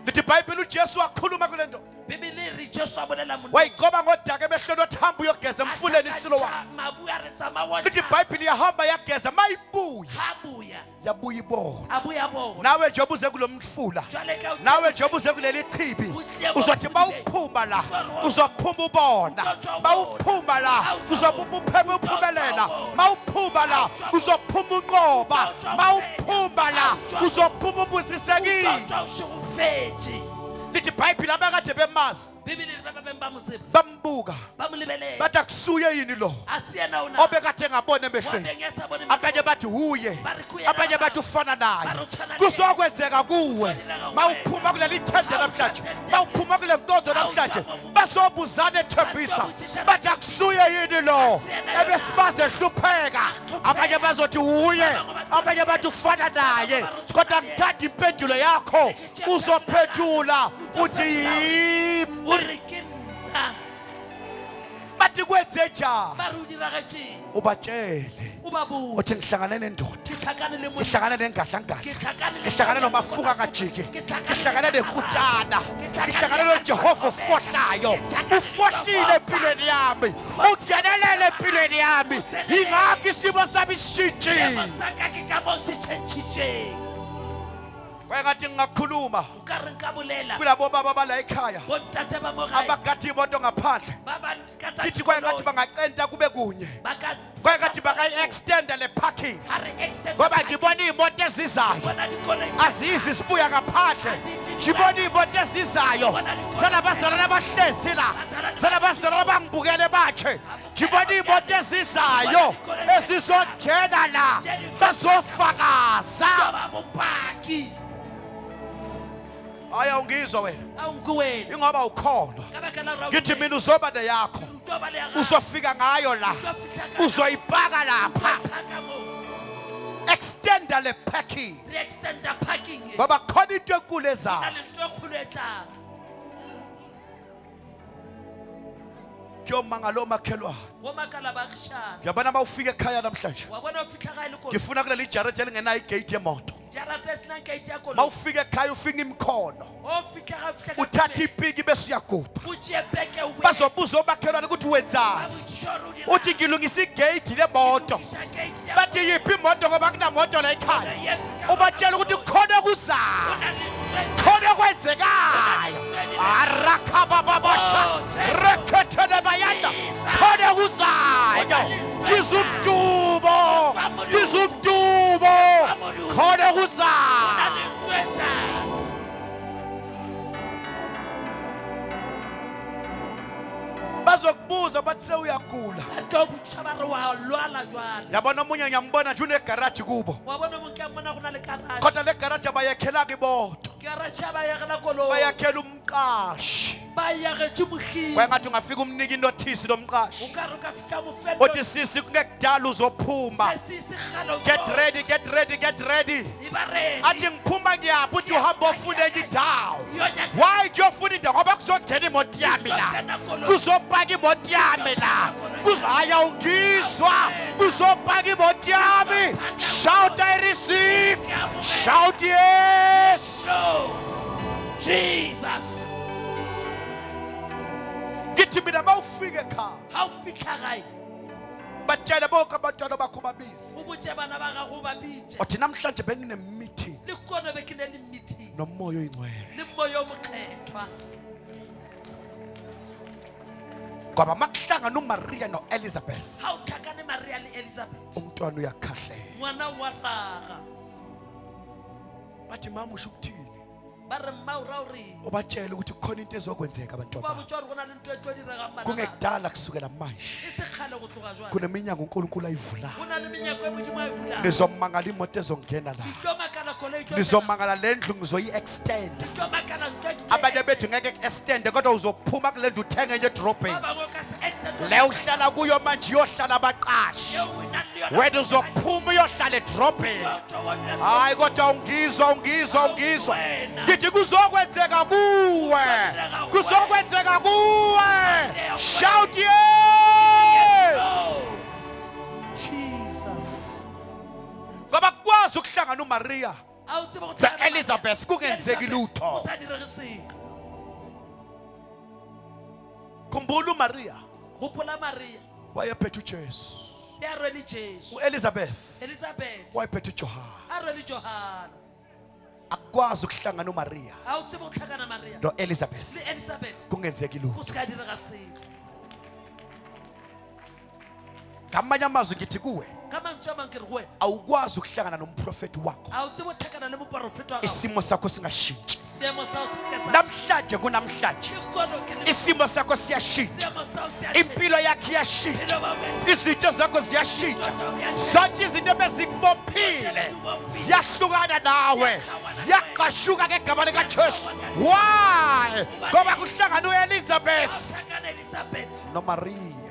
lithi iBhayibheli uJesu wakhuluma kule ndoda Bibele re Jesu a bolela monna wayiqoba ngodaka emehlweni wathi hamba uyogeza emfuleni iSiloam mabu a re tsama lithi iBhayibheli yahamba yageza mayibuya habuya yabuya ibona abuya bona nawe njengoba uze kulo mfula nawe njengoba uze kuleli chibi uzothi bawuphuma la uzophuma ubona bawuphuma la uzophuma uphumelela mawuphuma la uzophuma unqoba mawuphuma la uzophuma ubusisekile lithi iBhayibheli abakade bemazi bambuka bathi akusuye yini lo obekade ngabona emehlweni abanye bathi huye abanye bathi ufana naye kuzokwenzeka kuwe mawuphuma kuleli thende namhlanje mawuphuma kule nkonzo namhlanje basobuzana eThembisa bathi akusuye yini lo ebesibaze ehlupheka abanye bazothi huye abanye bathi ufana naye kodwa ngithanda impendulo yakho uzophendula uthi yimi bathi kwenze njani ubatshele uthi ngihlangane nendoda ngihlangane nengadlanggadla ngihlangane nomafuka kajiki ngihlangane nenkutana ngihlangane noJehova ufohlayo ufohlile empilweni yami ungenelele empilweni yami ingakho isimo sami sishintshile Wayengathi ngingakhuluma kulabo baba bala ekhaya abagadi imoto ngaphandle kithi kwayengathi bangacenta kube kunye kwayengathi bakayi-extenda le parking ngoba ngibona iy'moto ezizayo azizi sibuya ngaphandle ngibona iy'moto ezizayo zalabazalwana abahlezi la zalabazalwana abangibukele bakhe ngibona iy'moto ezizayo ezizongena la bazofakaza Aya ungizwa wena ingoba ukholwa ngithi mina uzoba neyakho uzofika ngayo la uzoyipaka lapha extend le packing ngoba khona into enkulu ezayo kuyomangala omakhelwane ngiyabona uma ufika ekhaya namhlanje ngifuna kuleli jarete elingenayo igate yemoto mawufika ekhaya ufika imkhono uthatha ipiki bese uyagubha bazobuza omakhelwane ukuthi wenzani uthi ngilungisa igate lemoto bathi yiphi imoto ngoba kunamoto la ekhaya ubatshela ukuthi khona kuzayo khona kwenzekayo arakabababasha rekethele bayanda khona kuzayo ngizumdubo khona kuzayo bazokubuza bathi sewuyagula yabona omunye ngiyambona nje unegaraji kubo kodwa le garaji abayakhelanga imoto bayakhela umqashi wayengathi ungafika umnika inothisi lomqashi uthi sisi kungekudala uzophuma get ready athi ngiphuma ngiyaphi uthi uhamba ofuna enye indawo why kuyofuna indawo ngoba kuzongena imoto yami la kuzopaka imoto yami la haya ungizwa kuzopaka imoto yami shout I receive shout yes Jesus ngithi mina mawufika ekhaya batshela bonke abantwana bakho babizi uthi namhlanje benginemeeting nomoya oyingcwele ngoba makuhlangana uMaria noElizabeth umntwana uyakhahlela bathi mama usho ukuthini ubatshela ukuthi kukhona into ezokwenzeka abantwana kungekudala kusukela manje kuneminyango uNkulunkulu ayivulayo nizomangala imoto ezongena la nizomangala lendlu ngizoyi-extend abanye bethu ngeke ku-extend kodwa uzophuma kule ndlu uthenge enye edrobheni le uhlala kuyo manje uyohlala abaqashi wena uzophuma uyohlala edrobheni hayi kodwa ungizwa ngithi kuzokwenzeka kuwe shout yes Jesus ngoba kwazi ukuhlangana uMaria a o tsebe go The tlhakana le Elizabeth kungenzeki Elizabeth, lutho. o sa direge selo. Khumbula uMaria Gopola Maria wayephethe uJesu. ya rwele Jesu. uElizabeth Elizabeth wayephethe uJohana. a rwele Johana. Akwazi ukuhlangana uMaria A o tsebe go tlhakana Maria noElizabeth le Elizabeth kungenzeki lutho. go se ka direga selo. Ngamanye amazwi ngithi kuwe Ka mantswe a mang ke re go wena, awukwazi ukuhlangana nomprofeti wakho a o tsebe go tlhakana le moporofeta wa gago, isimo sakho singashintshi. seemo sa gago se se ka sa Namhlanje kunamhlanje ke kono ke le isimo sakho siyashintsha. seemo sa gago se a Impilo yakhe iyashintsha. Philo ba bethe. Izinto zakho ziyashintsha. Zonke izinto bezikubophile ziyahlukana nawe, ziyaqashuka ngegama likaJesu. Why? Ngoba kuhlangana uElizabeth Tlhakana Elizabeth noMaria.